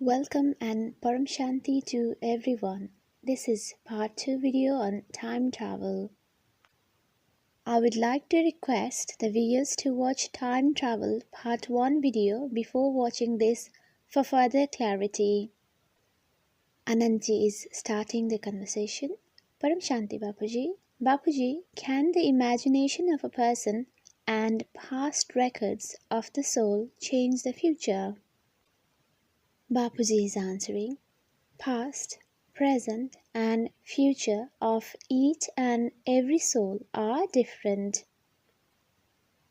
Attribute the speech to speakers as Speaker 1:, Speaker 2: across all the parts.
Speaker 1: Welcome and Param Shanti to everyone. This is part 2 video on time travel. I would like to request the viewers to watch time travel part 1 video before watching this for further clarity. Anantji is starting the conversation. Param Shanti Bapuji. Bapuji, can the imagination of a person and past records of the soul change the future? Bapuji is answering. Past, present, and future of each and every soul are different.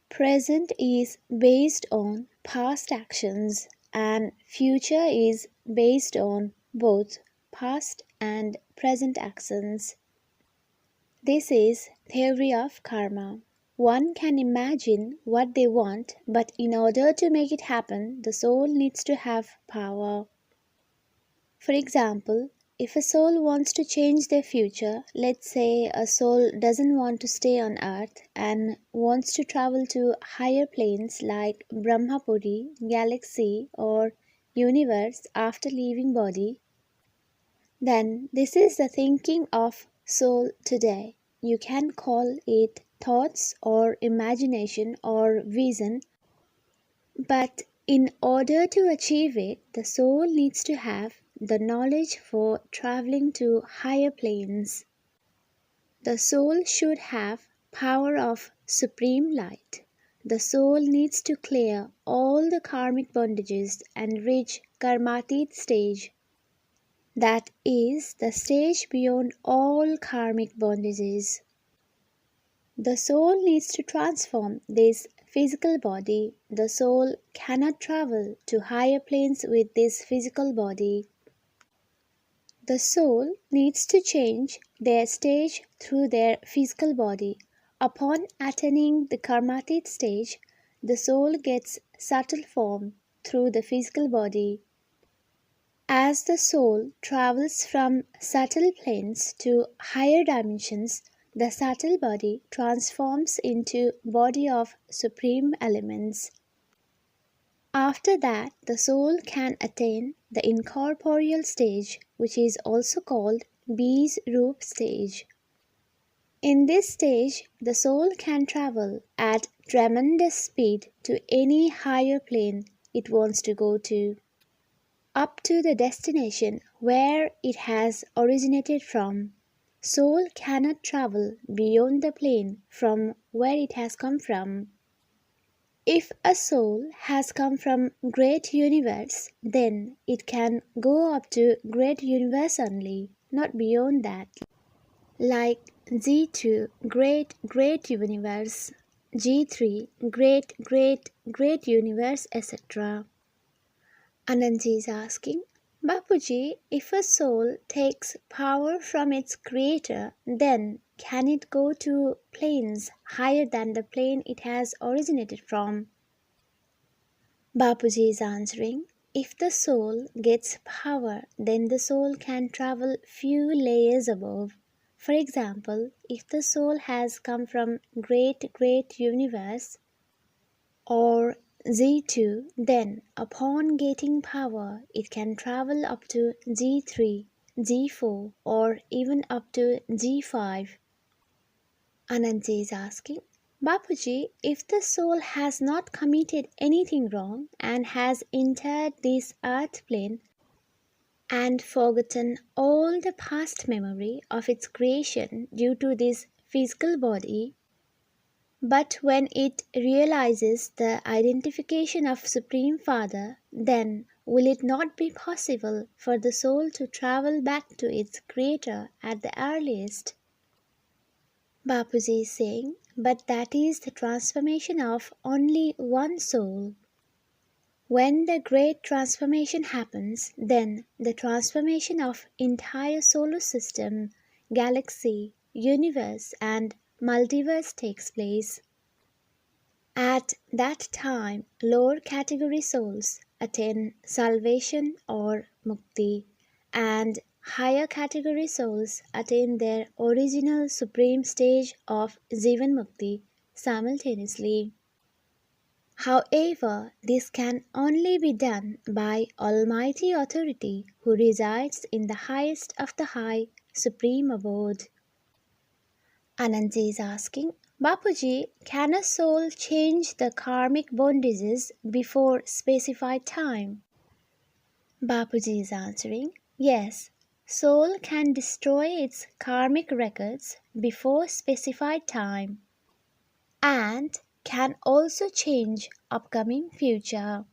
Speaker 1: Present is based on past actions, and future is based on both past and present actions. This is theory of karma. One can imagine what they want, but in order to make it happen, the soul needs to have power. For example, if a soul wants to change their future, let's say a soul doesn't want to stay on earth and wants to travel to higher planes like Brahmapuri, galaxy or universe after leaving body, then this is the thinking of soul today. You can call it thoughts or imagination or vision, but in order to achieve it, the soul needs to have the knowledge for traveling to higher planes. The soul should have power of supreme light. The soul needs to clear all the karmic bondages and reach karmatit stage. That is the stage beyond all karmic bondages. The soul needs to transform this physical body. The soul cannot travel to higher planes with this physical body. The soul needs to change their stage through their physical body. Upon attaining the karmatit stage, the soul gets subtle form through the physical body. As the soul travels from subtle planes to higher dimensions, the subtle body transforms into body of supreme elements. After that, the soul can attain the incorporeal stage, which is also called Bij Roop stage. In this stage, the soul can travel at tremendous speed to any higher plane it wants to go to, up to the destination where it has originated from. Soul cannot travel beyond the plane from where it has come from. If a soul has come from great universe, then it can go up to great universe only, not beyond that. Like G2, great universe, G3, great universe, etc. Anantji is asking, Bapuji, if a soul takes power from its creator, then can it go to planes higher than the plane it has originated from? Bapuji is answering, if the soul gets power, then the soul can travel few layers above. For example, if the soul has come from great universe or Z2, then upon getting power, it can travel up to G3, G4 or even up to G5. Anantji is asking, Bapuji, if the soul has not committed anything wrong and has entered this earth plane and forgotten all the past memory of its creation due to this physical body, but when it realizes the identification of Supreme Father, then will it not be possible for the soul to travel back to its Creator at the earliest? Bapuji is saying, but that is the transformation of only one soul. When the great transformation happens, then the transformation of entire solar system, galaxy, universe and multiverse takes place. At that time, lower category souls attain salvation or mukti, and higher category souls attain their original supreme stage of Jivan Mukti simultaneously. However, this can only be done by Almighty Authority who resides in the highest of the high supreme abode. Anantji is asking, Bapuji, can a soul change the karmic bondages before specified time? Bapuji is answering, yes, soul can destroy its karmic records before specified time and can also change upcoming future.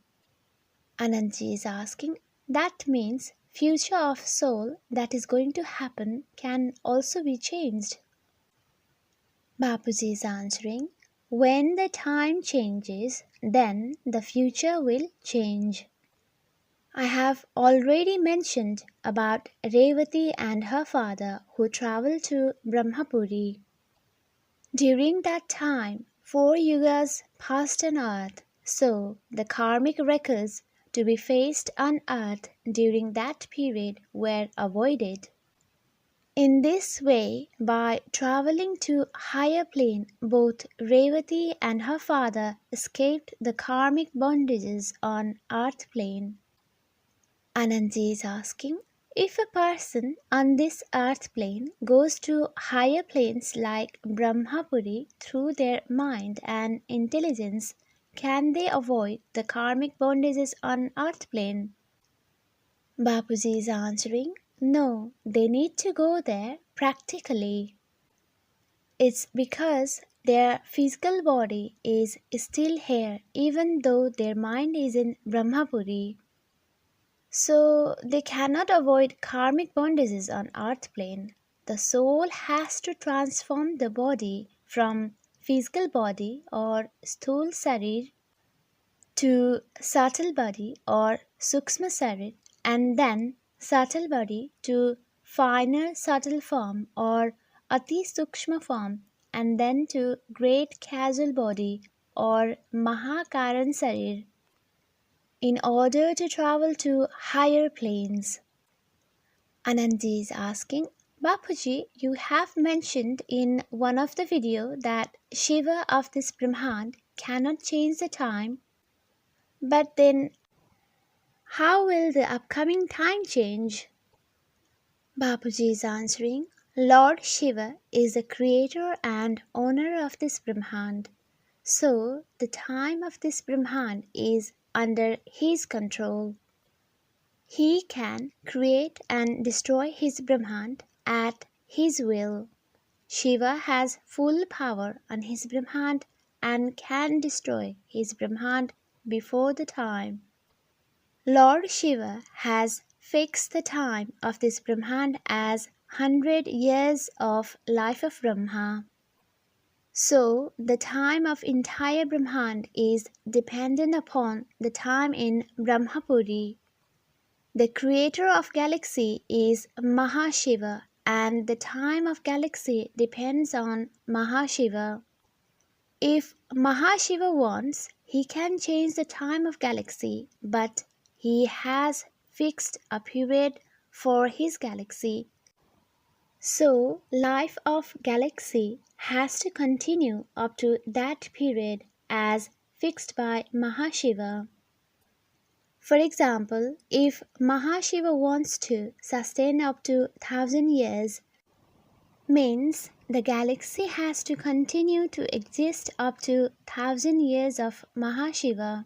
Speaker 1: Anantji is asking, that means future of soul that is going to happen can also be changed. Bapuji is answering, when the time changes, then the future will change. I have already mentioned about Revati and her father who travelled to Brahmapuri. During that time, 4 yugas passed on earth, so the karmic records to be faced on earth during that period were avoided. In this way, by travelling to higher plane, both Revati and her father escaped the karmic bondages on earth plane. Anantji is asking, if a person on this earth plane goes to higher planes like Brahmapuri through their mind and intelligence, can they avoid the karmic bondages on earth plane? Bapuji is answering, no, they need to go there practically. It's because their physical body is still here even though their mind is in Brahmapuri. So they cannot avoid karmic bondages on earth plane. The soul has to transform the body from physical body or sthul sarir to subtle body or sukshma sarir, and then subtle body to finer subtle form or ati sukshma form, and then to great causal body or mahakaran sarir, in order to travel to higher planes. Anantji is asking, Bapuji, you have mentioned in one of the video that Shiva of this Brahmand cannot change the time, but then how will the upcoming time change? Bapuji is answering, Lord Shiva is the creator and owner of this Brahmand. So the time of this Brahmand is under his control. He can create and destroy his Brahmand at his will. Shiva has full power on his Brahmand and can destroy his Brahmand before the time. Lord Shiva has fixed the time of this Brahmand as 100 years of life of Brahma. So the time of entire Brahmand is dependent upon the time in Brahmapuri. The creator of galaxy is Mahashiva and the time of galaxy depends on Mahashiva. If Mahashiva wants, he can change the time of galaxy, but he has fixed a period for his galaxy. So, life of galaxy has to continue up to that period as fixed by Mahashiva. For example, if Mahashiva wants to sustain up to 1000 years, means the galaxy has to continue to exist up to 1000 years of Mahashiva.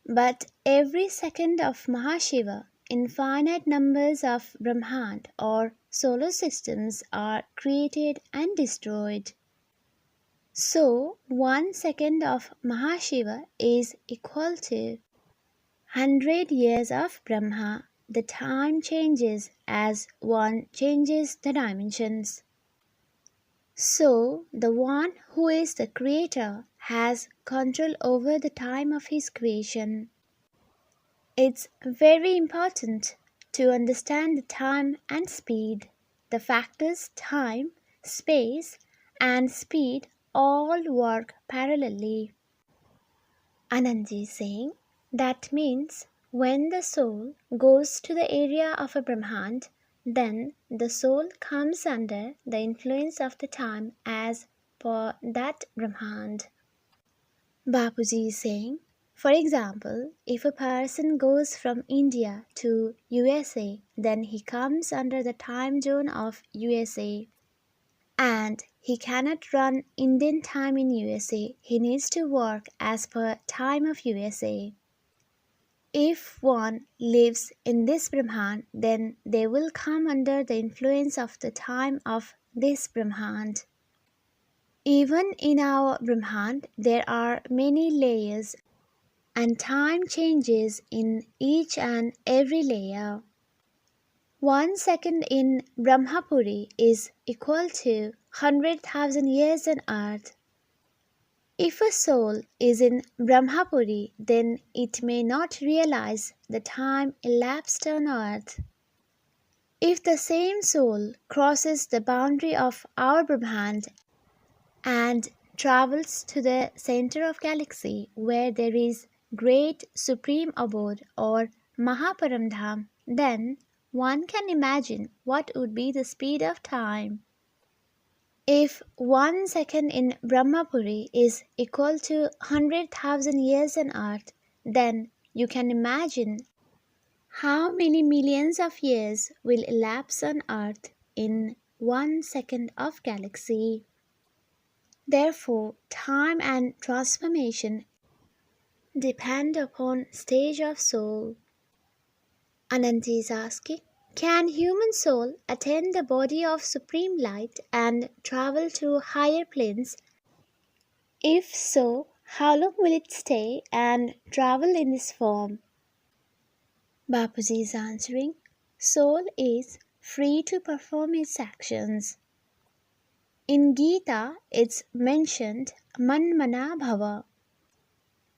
Speaker 1: But every second of Mahashiva, infinite numbers of Brahmand or solar systems are created and destroyed. So, 1 second of Mahashiva is equal to 100 years of Brahma. The time changes as one changes the dimensions. So, the one who is the creator has control over the time of his creation. It's very important to understand the time and speed. The factors time, space, and speed all work parallelly. Anantji is saying, that means when the soul goes to the area of a Brahmand, then the soul comes under the influence of the time as per that Brahmand. Bapuji is saying, for example, if a person goes from India to USA, then he comes under the time zone of USA and he cannot run Indian time in USA. He needs to work as per time of USA. If one lives in this Brahmand, then they will come under the influence of the time of this Brahmand. Even in our Brahmand, there are many layers and time changes in each and every layer. 1 second in Brahmapuri is equal to 100,000 years on earth. If a soul is in Brahmapuri, then it may not realize the time elapsed on earth. If the same soul crosses the boundary of our Brahmand and travels to the center of galaxy where there is great supreme abode or Mahaparamdham, then one can imagine what would be the speed of time. If 1 second in Brahmapuri is equal to 100,000 years on earth, then you can imagine how many millions of years will elapse on earth in 1 second of galaxy. Therefore, time and transformation depend upon stage of soul. Anant is asking, can human soul attain the body of supreme light and travel to higher planes? If so, how long will it stay and travel in this form? Bapuji is answering, soul is free to perform its actions. In Gita, it's mentioned Manmana Bhava.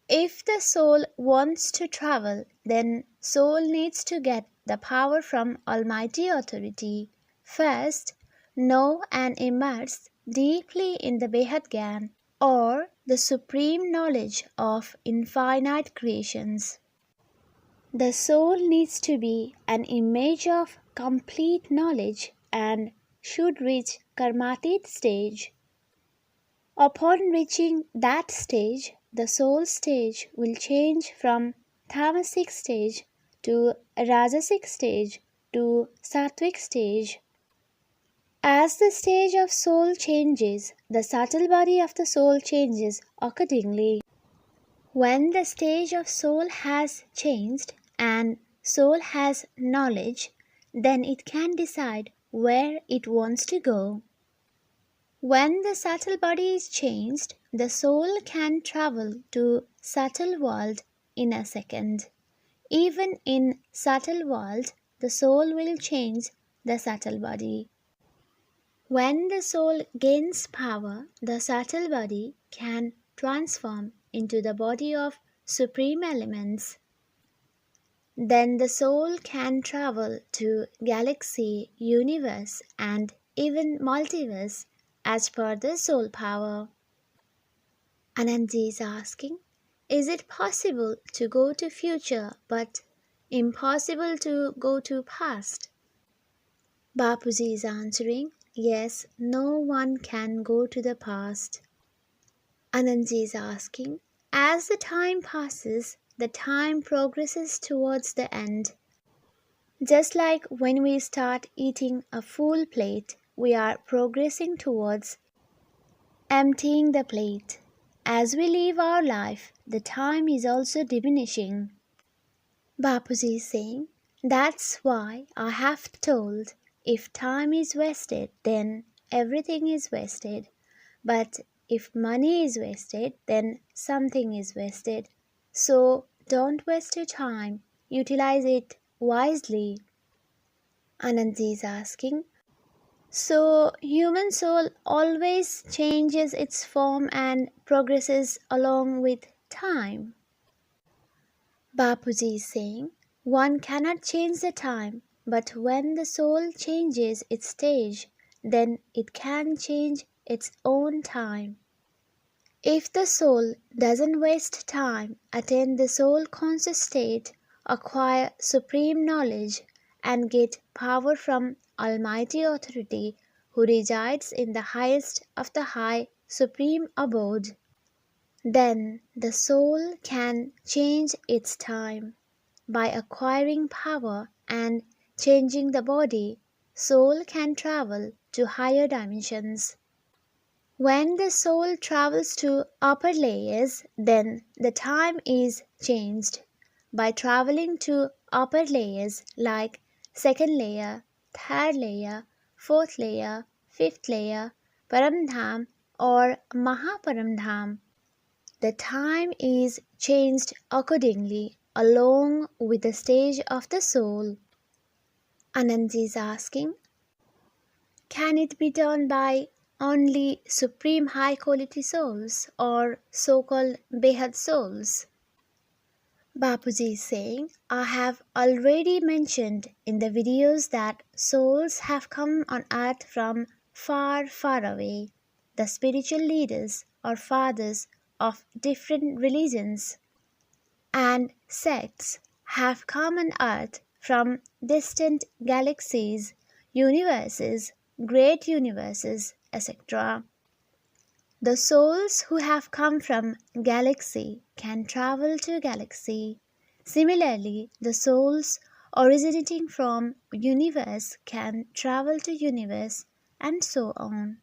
Speaker 1: If the soul wants to travel, then soul needs to get the power from Almighty Authority. First, know and immerse deeply in the Behad Gyaan, or the supreme knowledge of infinite creations. The soul needs to be an image of complete knowledge and should reach Karmatit stage. Upon reaching that stage, the soul stage will change from Tamasic stage to Rajasic stage to Sattvic stage. As the stage of soul changes, the subtle body of the soul changes accordingly. When the stage of soul has changed and soul has knowledge, then it can decide where it wants to go. When the subtle body is changed, the soul can travel to subtle world in a second. Even in subtle world, the soul will change the subtle body. When the soul gains power, the subtle body can transform into the body of supreme elements. Then the soul can travel to galaxy, universe, and even multiverse as per the soul power. Ananji is asking, is it possible to go to future but impossible to go to past? Bapuji is answering, yes, no one can go to the past. Ananji is asking, as the time passes, the time progresses towards the end. Just like when we start eating a full plate, we are progressing towards emptying the plate. As we live our life, the time is also diminishing. Bapuji is saying, that's why I have told, if time is wasted, then everything is wasted. But if money is wasted, then something is wasted. So don't waste your time, utilize it wisely. Ananti is asking, so human soul always changes its form and progresses along with time? Bapuji is saying, one cannot change the time, but when the soul changes its stage, then it can change its own time. If the soul doesn't waste time, attain the soul conscious state, acquire supreme knowledge, and get power from Almighty Authority who resides in the highest of the high supreme abode, Then the soul can change its time. By acquiring power and changing the body, soul can travel to higher dimensions. When the soul travels to upper layers, then the time is changed. By traveling to upper layers like second layer, third layer, fourth layer, fifth layer, Paramdham or Mahaparamdham, the time is changed accordingly along with the stage of the soul. Anant is asking, can it be done by only supreme high quality souls or so called Behad souls? Bapuji is saying, I have already mentioned in the videos that souls have come on earth from far, far away. The spiritual leaders or fathers of different religions and sects have come on earth from distant galaxies, universes, great universes, etc. The souls who have come from galaxy can travel to galaxy. Similarly, the souls originating from universe can travel to universe and so on.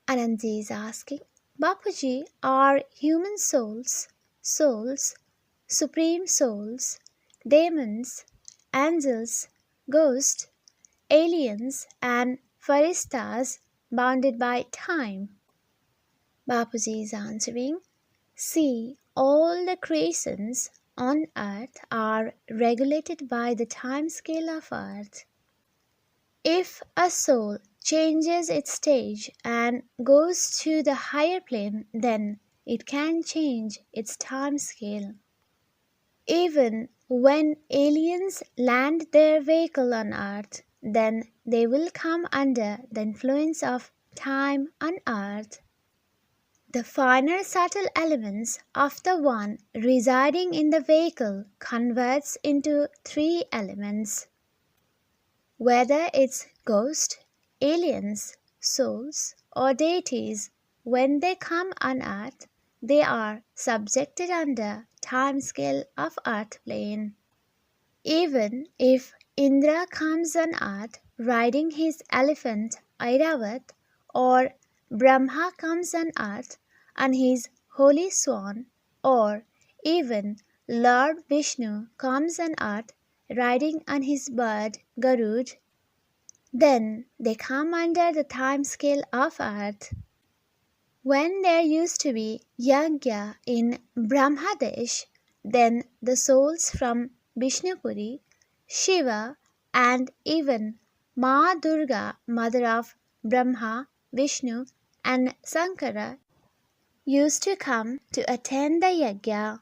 Speaker 1: Ananji is asking, Bapuji, are human souls, supreme souls, demons, angels, ghosts, aliens, and faristas bounded by time? Bapuji is answering, see, all the creations on earth are regulated by the time scale of earth. If a soul changes its stage and goes to the higher plane, then it can change its time scale. Even when aliens land their vehicle on earth, then they will come under the influence of time on earth. The finer subtle elements of the one residing in the vehicle converts into three elements. Whether it's ghosts, aliens, souls, or deities, when they come on earth, they are subjected under time scale of earth plane. Even if Indra comes on earth riding his elephant Airavat, or Brahma comes on earth on his holy swan, or even Lord Vishnu comes on earth riding on his bird Garud, then they come under the time scale of earth. When there used to be Yagya in Brahmadesh, then the souls from Vishnupuri, Shiva, and even Ma Durga, mother of Brahma, Vishnu, and Sankara, used to come to attend the Yagya.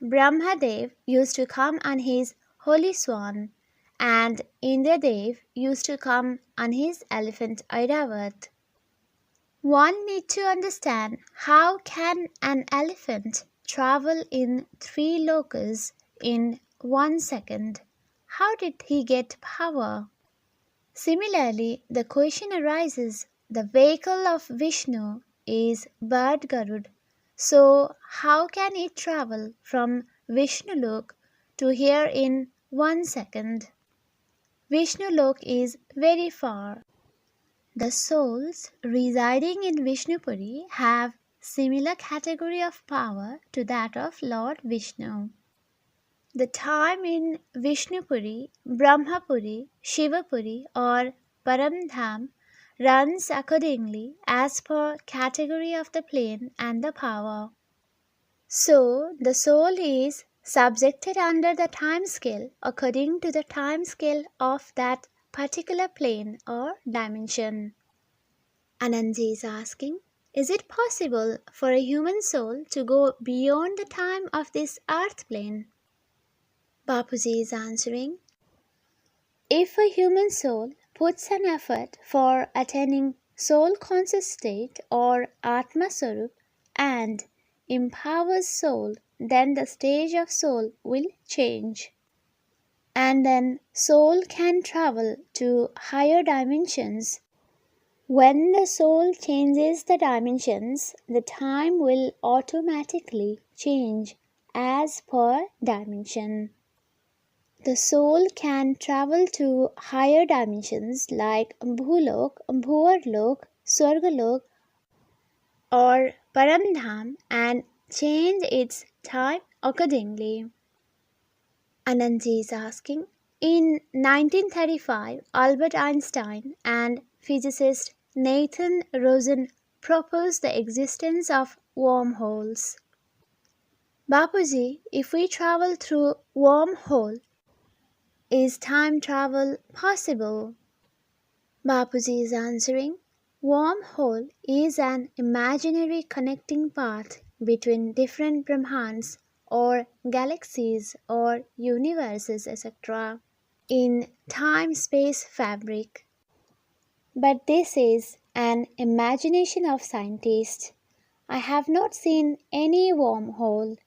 Speaker 1: Brahmadev used to come on his holy swan, and Indradev used to come on his elephant Airavat. One need to understand how can an elephant travel in three lokas in 1 second. How did he get power? Similarly, the question arises, the vehicle of Vishnu is bird Garud. So how can it travel from Vishnulok to here in 1 second? Vishnulok is very far. The souls residing in Vishnupuri have similar category of power to that of Lord Vishnu. The time in Vishnupuri, Brahmapuri, Shivapuri or Paramdham runs accordingly as per category of the plane and the power. So the soul is subjected under the time scale according to the time scale of that particular plane or dimension. Ananji is asking, is it possible for a human soul to go beyond the time of this earth plane? Bapuji is answering, if a human soul puts an effort for attaining soul conscious state or Atma Swarup and empowers soul, then the stage of soul will change. And then soul can travel to higher dimensions. When the soul changes the dimensions, the time will automatically change as per dimension. The soul can travel to higher dimensions like Bhulok, Bhuvarlok, Swargalok, or Paramdham and change its time accordingly. Anantji is asking, in 1935, Albert Einstein and physicist Nathan Rosen proposed the existence of wormholes. Bapuji, if we travel through wormhole, is time travel possible? Bapuji is answering, wormhole is an imaginary connecting path between different Brahmans or galaxies or universes, etc. in time-space fabric. But this is an imagination of scientists. I have not seen any wormhole.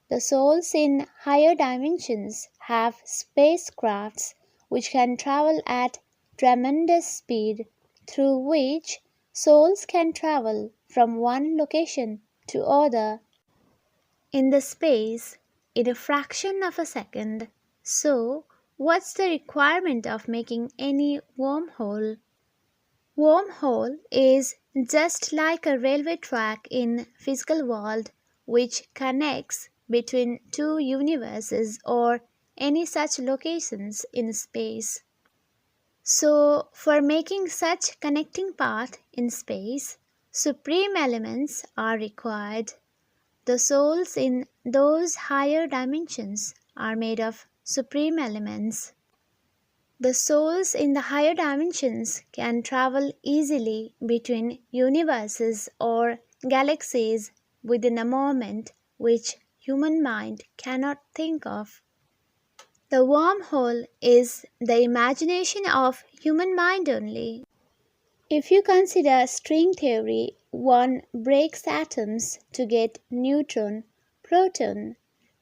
Speaker 1: The souls in higher dimensions have spacecrafts which can travel at tremendous speed, through which souls can travel from one location to other in the space in a fraction of a second. So, what's the requirement of making any wormhole? Wormhole is just like a railway track in physical world which connects between two universes or any such locations in space. So, for making such connecting path in space, supreme elements are required. The souls in those higher dimensions are made of supreme elements. The souls in the higher dimensions can travel easily between universes or galaxies within a moment which human mind cannot think of. The wormhole is the imagination of human mind only. If you consider string theory, one breaks atoms to get neutron, proton,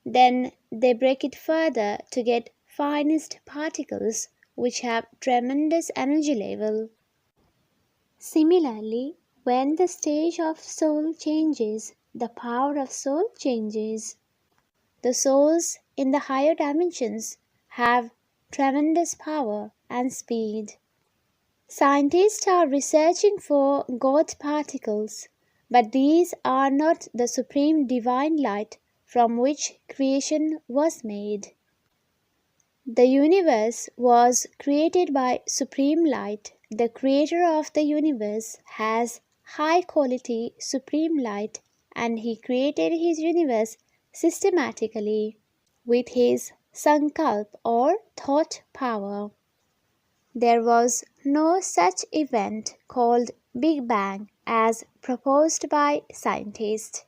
Speaker 1: then they break it further to get finest particles which have tremendous energy level. Similarly, when the stage of soul changes, the power of soul changes. The souls in the higher dimensions have tremendous power and speed. Scientists are researching for God particles, but these are not the supreme divine light from which creation was made. The universe was created by supreme light. The creator of the universe has high quality supreme light and he created his universe systematically with his sankalp or thought power. There was no such event called Big Bang as proposed by scientists.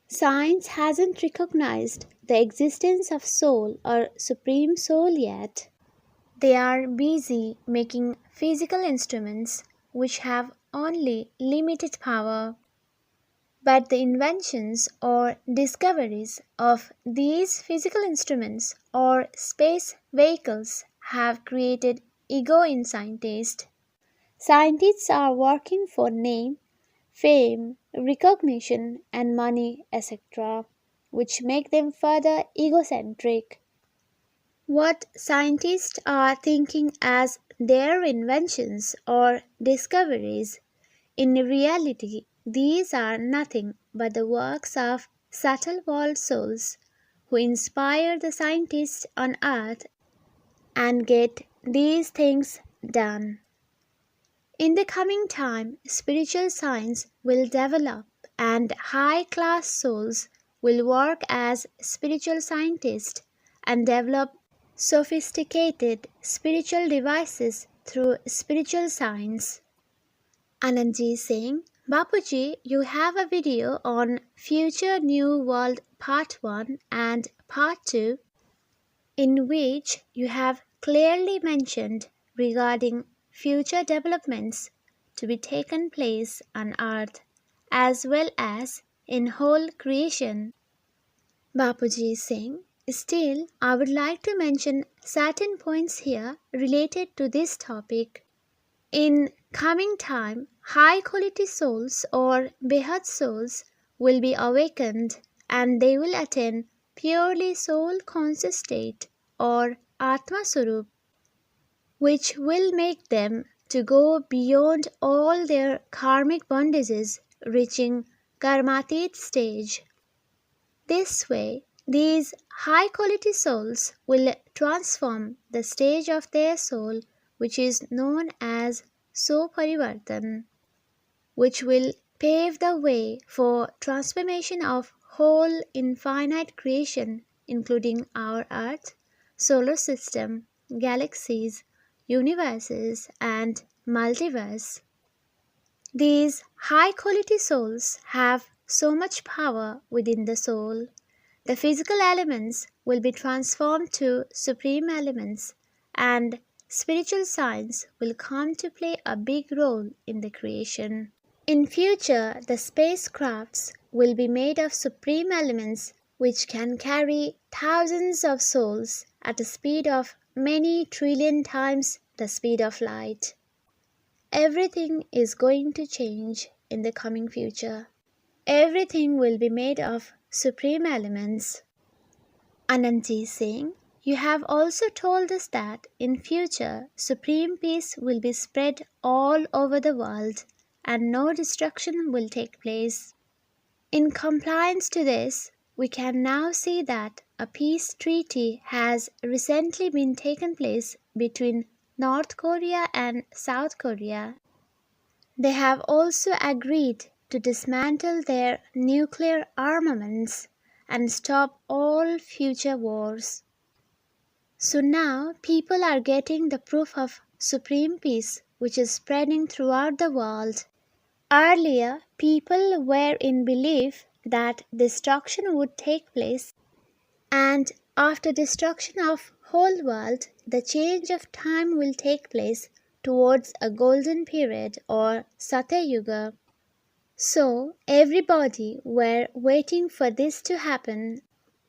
Speaker 1: Science hasn't recognized the existence of soul or supreme soul yet. They are busy making physical instruments which have only limited power. But the inventions or discoveries of these physical instruments or space vehicles have created ego in scientists. Scientists are working for name, fame, recognition, and money, etc., which make them further egocentric. What scientists are thinking as their inventions or discoveries, in reality, these are nothing but the works of subtle world souls who inspire the scientists on earth and get these things done. In the coming time, spiritual science will develop and high class souls will work as spiritual scientists and develop sophisticated spiritual devices through spiritual science. Anantji is saying, Bapuji, you have a video on Future New World Part 1 and Part 2 in which you have clearly mentioned regarding future developments to be taken place on earth as well as in whole creation. Bapuji is saying, still, I would like to mention certain points here related to this topic. In coming time, high quality souls or Behad souls will be awakened and they will attain purely soul conscious state or Atma Swarup, which will make them to go beyond all their karmic bondages, reaching Karmatit stage. This way, these high quality souls will transform the stage of their soul, which is known as So-Parivartan, which will pave the way for transformation of whole infinite creation, including our Earth, solar system, galaxies, universes, and multiverse. These high quality souls have so much power within the soul. The physical elements will be transformed to supreme elements, and spiritual science will come to play a big role in the creation. In future, the spacecrafts will be made of supreme elements which can carry thousands of souls at a speed of many trillion times the speed of light. Everything is going to change in the coming future. Everything will be made of supreme elements. Anantji is saying, you have also told us that in future supreme peace will be spread all over the world and no destruction will take place. In compliance to this, we can now see that a peace treaty has recently been taken place between North Korea and South Korea. They have also agreed to dismantle their nuclear armaments and stop all future wars. So now people are getting the proof of supreme peace which is spreading throughout the world. Earlier, people were in belief that destruction would take place, and after destruction of whole world, the change of time will take place towards a golden period or Satya Yuga. So everybody were waiting for this to happen.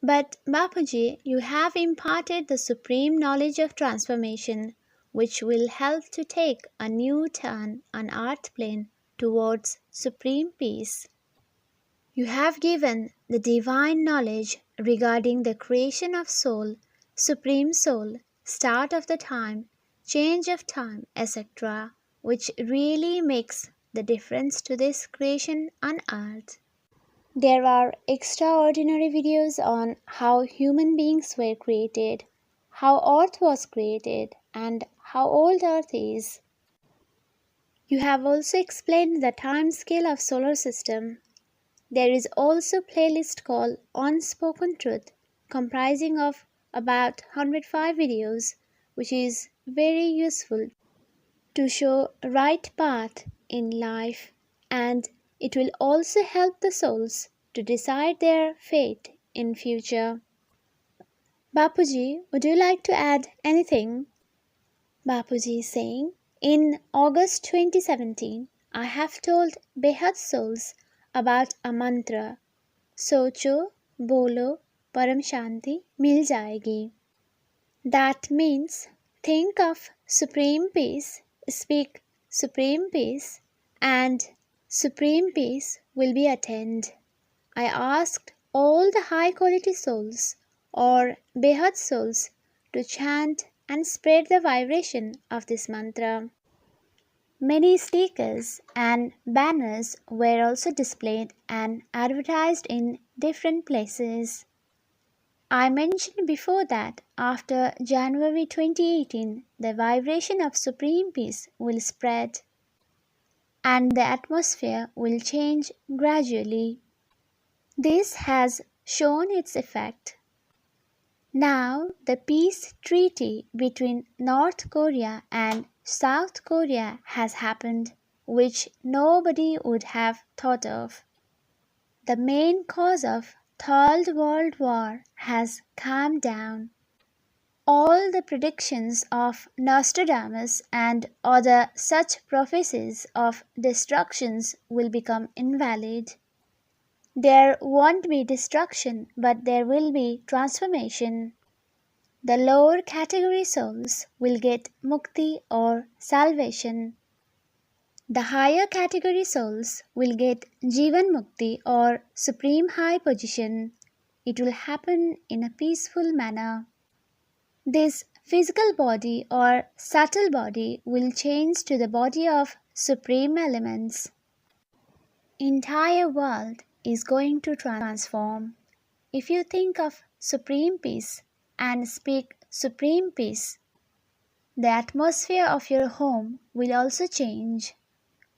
Speaker 1: But Bapuji, you have imparted the supreme knowledge of transformation, which will help to take a new turn on earth plane towards supreme peace. You have given the divine knowledge regarding the creation of soul, supreme soul, start of the time, change of time, etc., which really makes the difference to this creation on earth. There are extraordinary videos on how human beings were created, how earth was created, and how old earth is. You have also explained the time scale of solar system. There is also playlist called Unspoken Truth, comprising of about 105 videos, which is very useful to show right path in life, and it will also help the souls to decide their fate in future. Bapuji, would you like to add anything? Bapuji is saying, in August 2017, I have told Behad souls about a mantra, Socho, Bolo, Param Shanti, Mil Jayegi. That means think of supreme peace, speak supreme peace, and supreme peace will be attained. I asked all the high quality souls or Behad souls to chant and spread the vibration of this mantra. Many stickers and banners were also displayed and advertised in different places. I mentioned before that after January 2018, the vibration of supreme peace will spread and the atmosphere will change gradually. This has shown its effect. Now, the peace treaty between North Korea and South Korea has happened, which nobody would have thought of. The main cause of Third World War has calmed down. All the predictions of Nostradamus and other such prophecies of destructions will become invalid. There won't be destruction, but there will be transformation. The lower category souls will get mukti or salvation. The higher category souls will get Jivan Mukti or supreme high position. It will happen in a peaceful manner. This physical body or subtle body will change to the body of supreme elements. Entire world is going to transform. If you think of supreme peace and speak supreme peace, the atmosphere of your home will also change.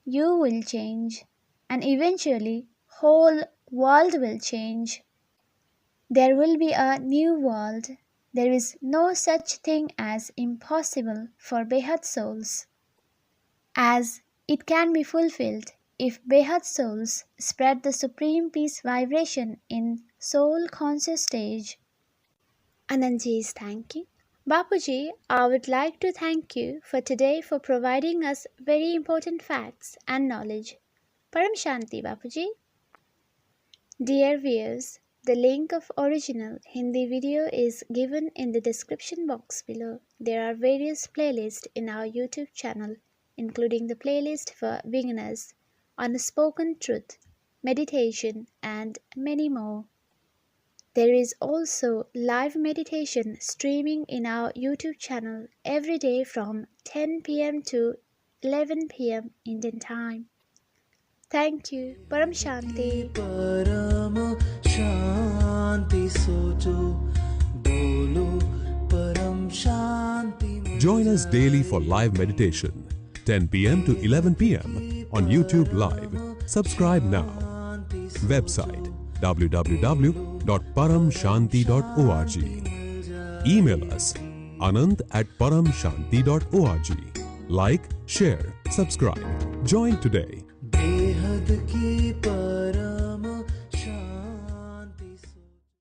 Speaker 1: You will change, and eventually whole world will change. There will be a new world. There is no such thing as impossible for Behad souls, as it can be fulfilled if Behad souls spread the supreme peace vibration in soul conscious stage. Anantji is thanking. Bapuji, I would like to thank you for today for providing us very important facts and knowledge. Param Shanti Bapuji. Dear viewers, the link of original Hindi video is given in the description box below. There are various playlists in our YouTube channel, including the playlist for beginners, Unspoken Truth, meditation, and many more. There is also live meditation streaming in our YouTube channel every day from 10 p.m. to 11 p.m. Indian time. Thank you. Param Shanti.
Speaker 2: Param Shanti socho, bolo Param Shanti.
Speaker 3: Join us daily for live meditation, 10 p.m. to 11 p.m. on YouTube Live. Subscribe now. Website www.paramshanti.org. Email us anant@paramshanti.org. Like, share, subscribe. Join today.